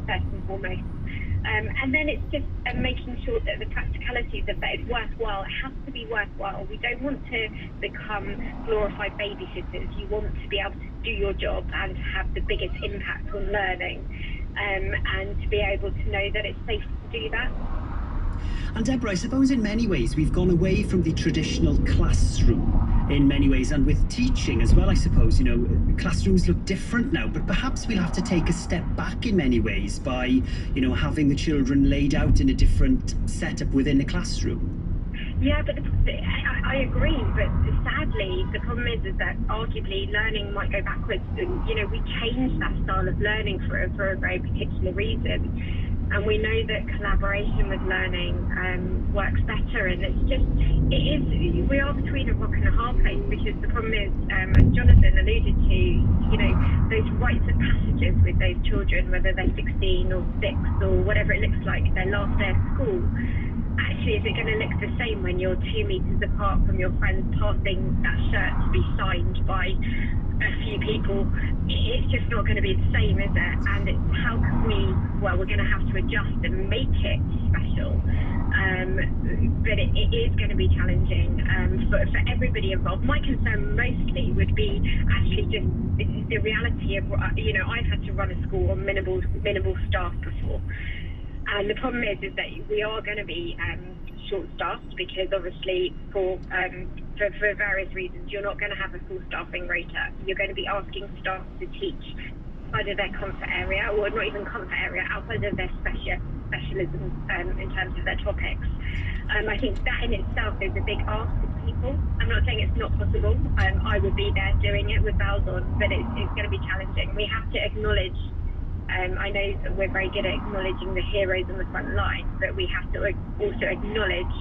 first and foremost. And then it's just making sure that the practicalities of that is worthwhile. It has to be worthwhile. We don't want to become glorified babysitters. You want to be able to do your job and have the biggest impact on learning, and to be able to know that it's safe to do that. And Deborah, I suppose in many ways we've gone away from the traditional classroom in many ways, and with teaching as well, I suppose, you know, classrooms look different now, but perhaps we'll have to take a step back in many ways by, you know, having the children laid out in a different setup within a classroom. Yeah, but I agree, but sadly the problem is that arguably learning might go backwards. You know, we changed that style of learning for a very particular reason. And we know that collaboration with learning works better, and we are between a rock and a hard place, because the problem is, as Jonathan alluded to, you know, those rites of passages with those children, whether they're 16 or 6 or whatever it looks like, their last day of school, actually, is it going to look the same when you're 2 meters apart from your friends passing that shirt to be signed by a few people? It's just not going to be the same, is it? And it's how can we're going to have to adjust and make it special. But it is going to be challenging for everybody involved. My concern mostly would be actually just the reality of, you know, I've had to run a school on minimal staff before. And the problem is that we are going to be short-staffed, because obviously for various reasons you're not going to have a full staffing rota. You're going to be asking staff to teach outside of their comfort area, or not even comfort area, outside of their specialism in terms of their topics. I think that in itself is a big ask of people. I'm not saying it's not possible. I would be there doing it with bells on, but it's going to be challenging. We have to acknowledge. I know that we're very good at acknowledging the heroes on the front line, but we have to also acknowledge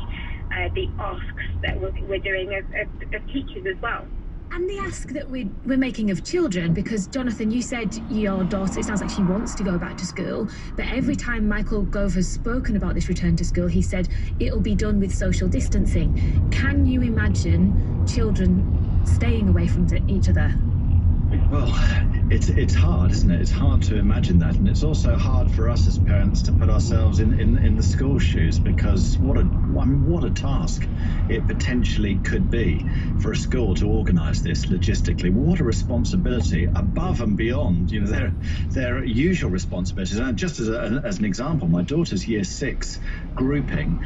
the asks that we're doing of teachers as well. And the ask that we're making of children, because Jonathan, you said your daughter, it sounds like she wants to go back to school, but every time Michael Gove has spoken about this return to school, he said it'll be done with social distancing. Can you imagine children staying away from each other? Well, it's hard, isn't it? It's hard to imagine that, and it's also hard for us as parents to put ourselves in the school shoes, because what a task it potentially could be for a school to organise this logistically. What a responsibility above and beyond, you know, their usual responsibilities. And just as an example, my daughter's year 6 grouping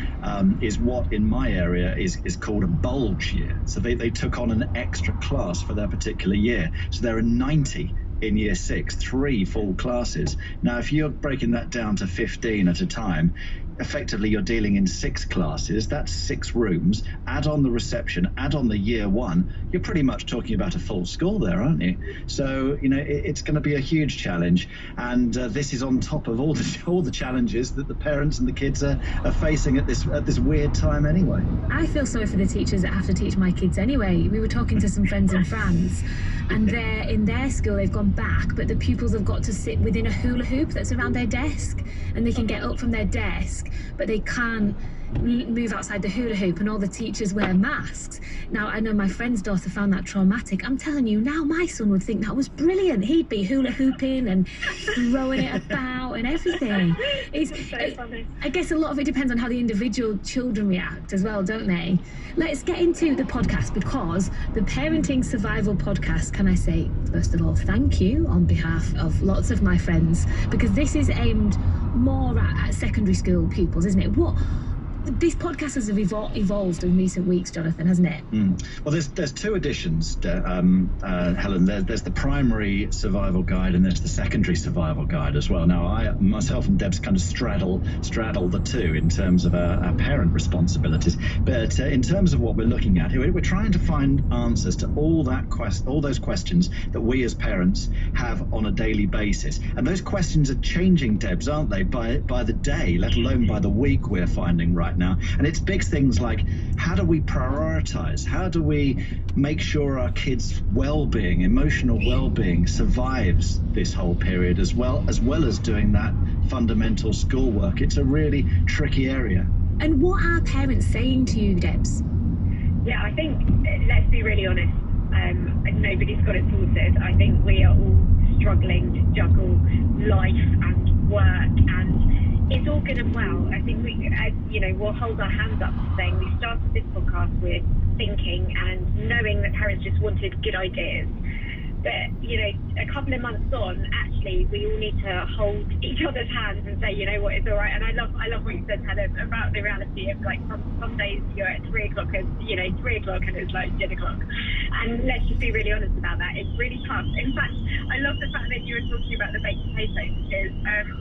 is what in my area is called a bulge year. So they took on an extra class for their particular year. So there are 90 in year 6, 3 full classes. Now, if you're breaking that down to 15 at a time, effectively you're dealing in 6 classes. That's 6 rooms. Add on the reception, add on the year 1. You're pretty much talking about a full school there, aren't you? So, you know, it's going to be a huge challenge. And this is on top of all the challenges that the parents and the kids are facing at this weird time anyway. I feel sorry for the teachers that have to teach my kids anyway. We were talking to some friends in France, and in their school they've gone back, but the pupils have got to sit within a hula hoop that's around their desk, and they can get up from their desk, but they can't move outside the hula hoop, and all the teachers wear masks. Now, I know my friend's daughter found that traumatic. I'm telling you, now my son would think that was brilliant. He'd be hula hooping and throwing it about and everything. I guess a lot of it depends on how the individual children react as well, don't they? Let's get into the podcast, because the Parenting Survival podcast, can I say, first of all, thank you on behalf of lots of my friends, because this is aimed more at secondary school pupils, isn't it? This podcast has evolved in recent weeks, Jonathan, hasn't it? Well, there's 2 editions, Helen. There's the primary survival guide, and there's the secondary survival guide as well. Now, myself and Debs kind of straddle the 2 in terms of our parent responsibilities. But in terms of what we're looking at here, we're trying to find answers to all those questions that we as parents have on a daily basis. And those questions are changing, Debs, aren't they, by the day, let alone by the week, we're finding right now. And it's big things like, how do we prioritize? How do we make sure our kids' well-being, emotional well-being, survives this whole period, as well as doing that fundamental schoolwork? It's a really tricky area. And what are parents saying to you, Debs? Yeah, I think, let's be really honest, nobody's got it sorted. I think we are all struggling to juggle life and work, and it's all good and well. I think we'll hold our hands up to saying we started this podcast with thinking and knowing that parents just wanted good ideas. But, a couple of months on, actually, we all need to hold each other's hands and say, you know what, it's all right. And I love what you said, Helen, about the reality of, like, some days you're at 3 o'clock, and, 3 o'clock and it's like 10 o'clock. And let's just be really honest about that. It's really tough. In fact, I love the fact that you were talking about the baked potatoes, because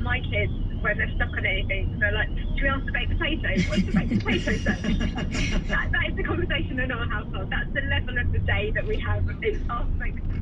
my kids, when they're stuck on anything, they're like, should we ask the baked potatoes? What's the baked potatoes then? that is the conversation in our household. That's the level of the day that we have, is ask the baked potatoes.